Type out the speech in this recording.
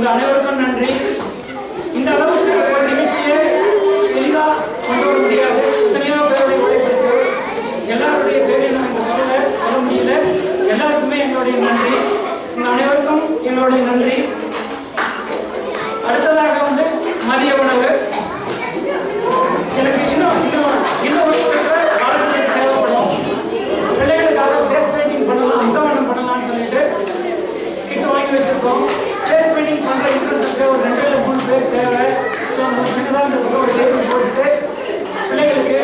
உங்கள் அனைவருக்கும் நன்றி. இந்த அளவுக்கு ஒரு நிகழ்ச்சியை எளிதாக கொண்டு வர முடியாது. எத்தனையோ பேருடைய உழைப்பு, எல்லாருடைய பேரையும் நம்ம சொல்ல முடியல. எல்லாருக்குமே எங்களுடைய நன்றி. உங்கள் அனைவருக்கும் எங்களுடைய நன்றி. அடுத்ததாக வந்து மதிய உணவு. எனக்கு இன்னும் வாலண்டியர்ஸ் தேவைப்படும். பிள்ளைகளுக்காக ஃபேஸ் பெயிண்டிங் பண்ணலாம், அங்கவனம் பண்ணலாம்னு சொல்லிட்டு கிட்ட வாங்கி வச்சிருக்கோம். ஃபேஸ் பெயிண்டிங் பண்ணுற இன்ட்ரெஸ்ட் ஒரு 2 இல்லை 3 பேர் தேவை. ஸோ அந்த சின்னதாக இந்த பக்கம் ஒரு டேபிள் போட்டுட்டு பிள்ளைகளுக்கு